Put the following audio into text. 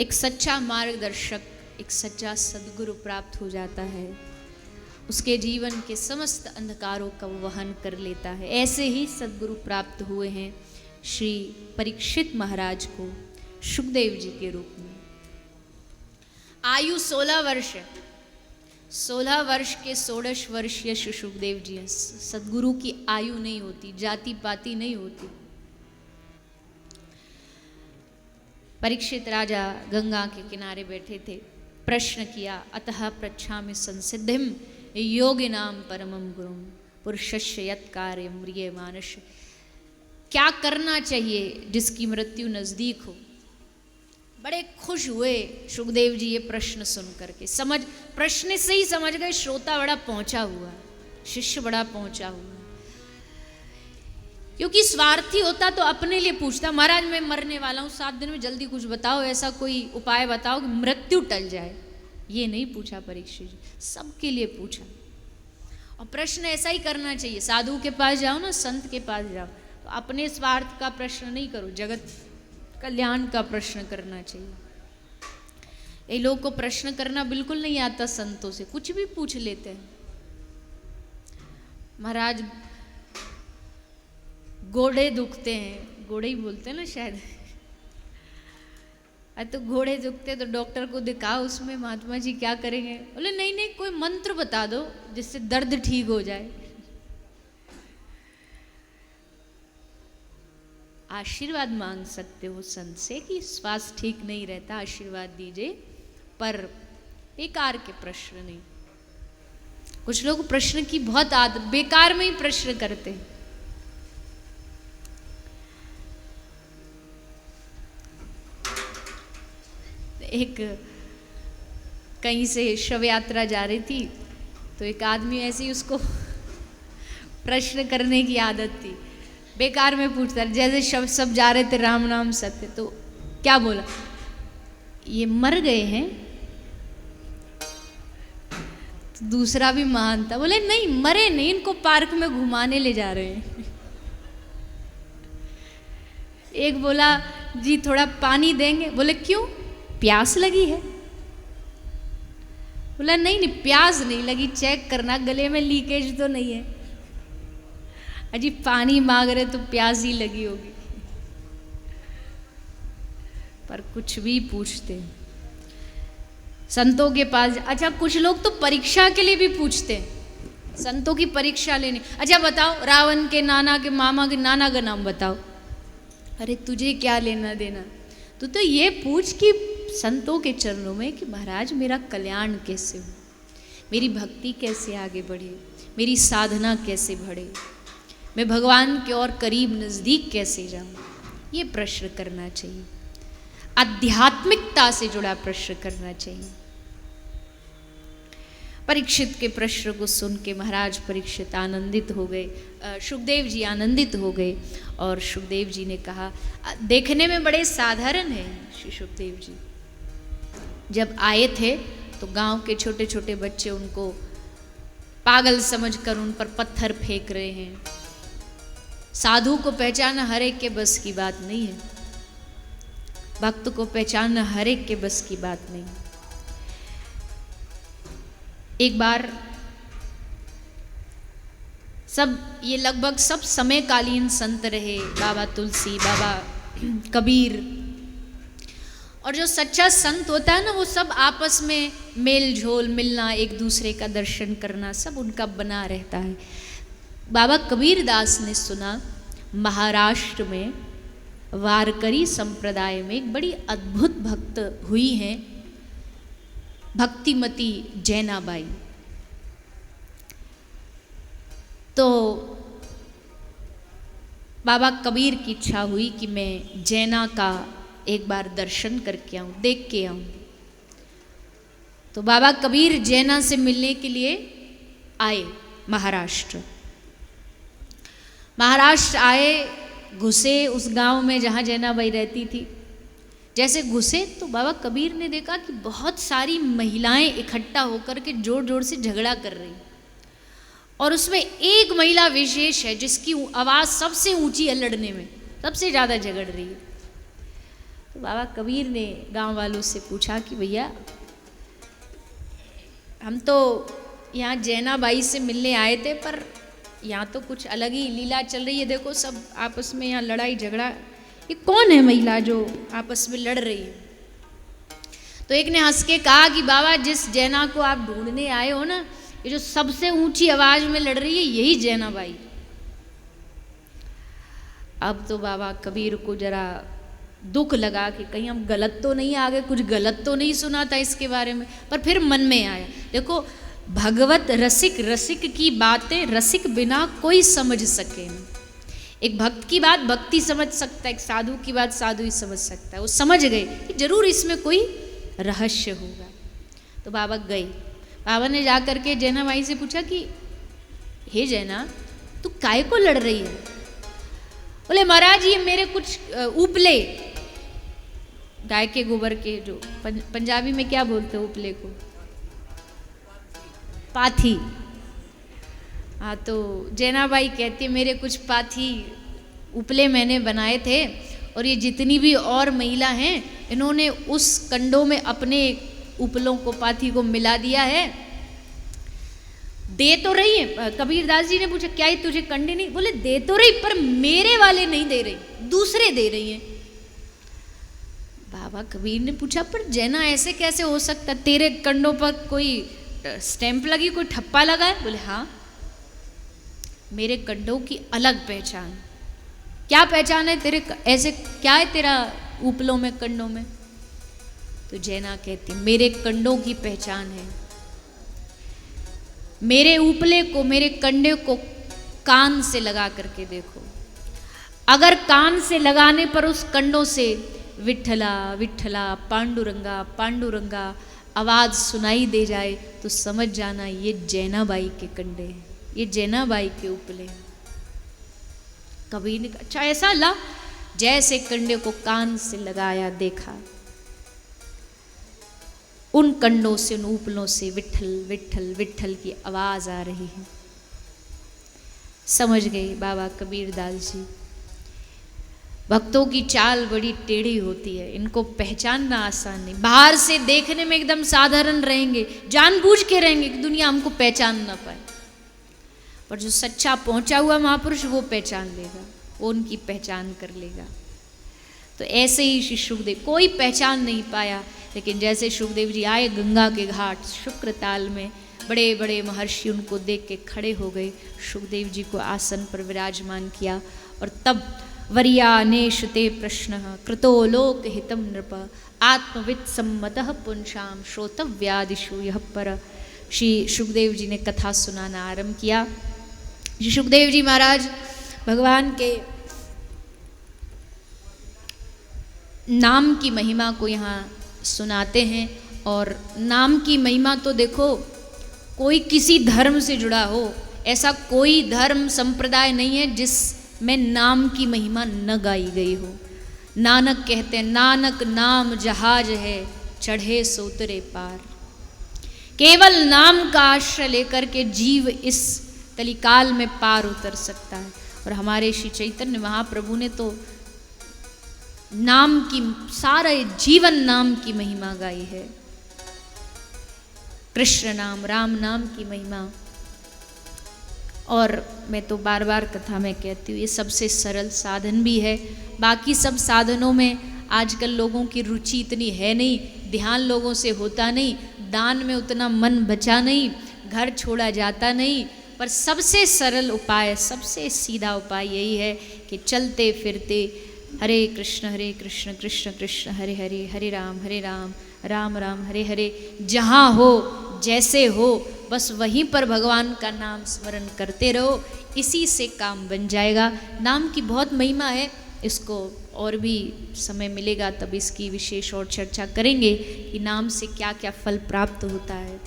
एक सच्चा मार्गदर्शक, एक सच्चा सद्गुरु प्राप्त हो जाता है, उसके जीवन के समस्त अंधकारों का वो वहन कर लेता है। ऐसे ही सद्गुरु प्राप्त हुए हैं श्री परीक्षित महाराज को शुकदेव जी के रूप में। आयु 16 वर्ष, 16 वर्ष के 16 वर्षीय शुकदेव जी हैं। सद्गुरु की आयु नहीं होती, जाति पाति नहीं होती। परीक्षित राजा गंगा के किनारे बैठे थे, प्रश्न किया, अतः पृच्छामि संसिद्धिम योगिनाम परमं गुरुम पुरुषस्य यत् कार्यं म्रियमाणस्य। क्या करना चाहिए जिसकी मृत्यु नजदीक हो। बड़े खुश हुए शुकदेव जी ये प्रश्न सुन करके। प्रश्न से ही समझ गए श्रोता बड़ा पहुंचा हुआ, शिष्य बड़ा पहुंचा हुआ। क्योंकि स्वार्थी होता तो अपने लिए पूछता, महाराज मैं मरने वाला हूँ, 7 दिन में जल्दी कुछ बताओ, ऐसा कोई उपाय बताओ कि मृत्यु टल जाए। ये नहीं पूछा परीक्षित जी, सबके लिए पूछा। और प्रश्न ऐसा ही करना चाहिए। साधु के पास जाओ ना, संत के पास जाओ, तो अपने स्वार्थ का प्रश्न नहीं करो, जगत कल्याण का प्रश्न करना चाहिए। ये लोग को प्रश्न करना बिल्कुल नहीं आता, संतों से कुछ भी पूछ लेते हैं। महाराज घोड़े दुखते हैं, घोड़े ही बोलते हैं ना शायद, तो घोड़े दुखते तो डॉक्टर को दिखाओ, उसमें महात्मा जी क्या करेंगे? बोले नहीं नहीं, कोई मंत्र बता दो जिससे दर्द ठीक हो जाए। आशीर्वाद मांग सकते हो संत से कि स्वास्थ्य ठीक नहीं रहता, आशीर्वाद दीजिए, पर बेकार के प्रश्न नहीं। कुछ लोग प्रश्न की बहुत आदत, बेकार में ही प्रश्न करते हैं। एक कहीं से शव यात्रा जा रही थी, तो एक आदमी ऐसे ही उसको प्रश्न करने की आदत थी, बेकार में पूछता। जैसे शव सब जा रहे थे राम नाम सत्य, तो क्या बोला, ये मर गए हैं? तो दूसरा भी महान था, बोले नहीं मरे नहीं, इनको पार्क में घुमाने ले जा रहे हैं। एक बोला जी थोड़ा पानी देंगे? बोले क्यों, प्यास लगी है? बोला नहीं नहीं प्यास नहीं लगी, चेक करना गले में लीकेज तो नहीं है। अजी पानी मांग रहे तो प्यास ही लगी होगी। पर कुछ भी पूछते संतों के पास। अच्छा कुछ लोग तो परीक्षा के लिए भी पूछते हैं, संतों की परीक्षा लेने। अच्छा बताओ रावण के नाना के मामा के नाना का नाम बताओ। अरे तुझे क्या लेना देना, तू तो ये पूछ कि संतों के चरणों में कि महाराज मेरा कल्याण कैसे हो, मेरी भक्ति कैसे आगे बढ़े, मेरी साधना कैसे बढ़े, मैं भगवान के और करीब नज़दीक कैसे जाऊं। ये प्रश्न करना चाहिए, आध्यात्मिकता से जुड़ा प्रश्न करना चाहिए। परीक्षित के प्रश्न को सुन के महाराज परीक्षित आनंदित हो गए, शुकदेव जी आनंदित हो गए। और शुकदेव जी ने कहा, देखने में बड़े साधारण हैं श्री शुकदेव जी। जब आए थे तो गांव के छोटे छोटे बच्चे उनको पागल समझकर उन पर पत्थर फेंक रहे हैं। साधु को पहचानना हर एक के बस की बात नहीं है, भक्त को पहचानना हर एक के बस की बात नहीं। एक बार ये लगभग सब समयकालीन संत रहे, बाबा तुलसी, बाबा कबीर। और जो सच्चा संत होता है ना, वो सब आपस में मेल झोल, मिलना, एक दूसरे का दर्शन करना, सब उनका बना रहता है। बाबा कबीर दास ने सुना महाराष्ट्र में वारकरी संप्रदाय में एक बड़ी अद्भुत भक्त हुई हैं, भक्तिमती जैनाबाई। तो बाबा कबीर की इच्छा हुई कि मैं जैना का एक बार दर्शन करके आऊँ, देख के आऊँ। तो बाबा कबीर जैना से मिलने के लिए आए महाराष्ट्र। महाराष्ट्र आए, घुसे उस गांव में जहाँ जैनाबाई रहती थी। जैसे घुसे तो बाबा कबीर ने देखा कि बहुत सारी महिलाएं इकट्ठा होकर के जोर जोर से झगड़ा कर रही, और उसमें एक महिला विशेष है जिसकी आवाज़ सबसे ऊंची है लड़ने में, सबसे ज़्यादा झगड़ रही है। तो बाबा कबीर ने गांव वालों से पूछा कि भैया हम तो यहाँ जैनाबाई से मिलने आए थे, पर यहाँ तो कुछ अलग ही लीला चल रही है। देखो सब आपस में यहाँ लड़ाई झगड़ा, ये कौन है महिला जो आपस में लड़ रही है? तो एक ने हंस के कहा कि बाबा जिस जैना को आप ढूंढने आए हो ना, ये जो सबसे ऊंची आवाज में लड़ रही है यही जैनाबाई। अब तो बाबा कबीर को जरा दुख लगा कि कहीं हम गलत तो नहीं आ गए, कुछ गलत तो नहीं सुना था इसके बारे में। पर फिर मन में आया, देखो भगवत रसिक रसिक की बातें रसिक बिना कोई समझ सके नहीं। एक भक्त की बात भक्ति समझ सकता है, एक साधु की बात साधु ही समझ सकता है। वो समझ गए कि जरूर इसमें कोई रहस्य होगा। तो बाबा गए, बाबा ने जाकर के जैनाबाई से पूछा कि हे जैना, तू काय को लड़ रही है? बोले महाराज ये मेरे कुछ उपले, गाय के गोबर के, जो पंजाबी में क्या बोलते हैं उपले को? पाथी। हाँ, तो जैनाबाई कहती है मेरे कुछ पाथी उपले मैंने बनाए थे, और ये जितनी भी और महिला हैं इन्होंने उस कंडों में अपने उपलों को, पाथी को मिला दिया है। दे तो रही है। कबीरदास जी ने पूछा क्या ये तुझे कंडे नहीं? बोले दे तो रही, पर मेरे वाले नहीं दे रही, दूसरे दे रही हैं। बाबा कबीर ने पूछा पर जैना ऐसे कैसे हो सकता, तेरे कंडों पर कोई स्टैंप लगी, कोई ठप्पा लगा है? बोले हाँ, मेरे कंडों की अलग पहचान। क्या पहचान है तेरे, ऐसे क्या है तेरा उपलों में, कंडों में? तो जैना कहती मेरे कंडों की पहचान है, मेरे उपले को, मेरे कंडे को कान से लगा करके देखो। अगर कान से लगाने पर उस कंडों से विठला विठला पांडुरंगा पांडुरंगा आवाज सुनाई दे जाए तो समझ जाना ये जैनाबाई के कंडे हैं, ये जैनाबाई के उपले हैं। कबीर ने कहा अच्छा ऐसा? ला, जैसे कंडे को कान से लगाया, देखा उन कंडों से, उन उपलों से विठल विठल विठल की आवाज आ रही है। समझ गए बाबा कबीरदास जी। भक्तों की चाल बड़ी टेढ़ी होती है, इनको पहचानना आसान नहीं। बाहर से देखने में एकदम साधारण रहेंगे, जानबूझ के रहेंगे कि दुनिया हमको पहचान ना पाए, पर जो सच्चा पहुंचा हुआ महापुरुष वो पहचान लेगा, वो उनकी पहचान कर लेगा। तो ऐसे ही श्री सुखदेव कोई पहचान नहीं पाया, लेकिन जैसे सुखदेव जी आए गंगा के घाट शुक्र ताल में, बड़े बड़े महर्षि उनको देख के खड़े हो गए, सुखदेव जी को आसन पर विराजमान किया। और तब वर्यानेशते प्रश्न कृतो लोक हितम नृप आत्मविद सम्मतः पुंसाम श्रोतव्यादिषु यः पर। श्री सुखदेव जी ने कथा सुनाना आरंभ किया। श्री सुखदेव जी महाराज भगवान के नाम की महिमा को यहाँ सुनाते हैं। और नाम की महिमा तो देखो, कोई किसी धर्म से जुड़ा हो, ऐसा कोई धर्म संप्रदाय नहीं है जिसमें नाम की महिमा न गाई गई हो। नानक कहते हैं नानक नाम जहाज है चढ़े सो उतरे पार। केवल नाम का आश्रय लेकर के जीव इस कलिकाल में पार उतर सकता है। और हमारे श्री चैतन्य महाप्रभु ने तो नाम की, सारा जीवन नाम की महिमा गाई है। कृष्ण नाम, राम नाम की महिमा। और मैं तो बार बार कथा में कहती हूँ ये सबसे सरल साधन भी है। बाकी सब साधनों में आजकल लोगों की रुचि इतनी है नहीं, ध्यान लोगों से होता नहीं, दान में उतना मन बचा नहीं, घर छोड़ा जाता नहीं। पर सबसे सरल उपाय, सबसे सीधा उपाय यही है कि चलते फिरते हरे कृष्ण कृष्ण कृष्ण हरे हरे, हरे राम राम राम हरे हरे, जहाँ हो जैसे हो बस वहीं पर भगवान का नाम स्मरण करते रहो, इसी से काम बन जाएगा। नाम की बहुत महिमा है, इसको और भी समय मिलेगा तब इसकी विशेष और चर्चा करेंगे कि नाम से क्या क्या फल प्राप्त होता है।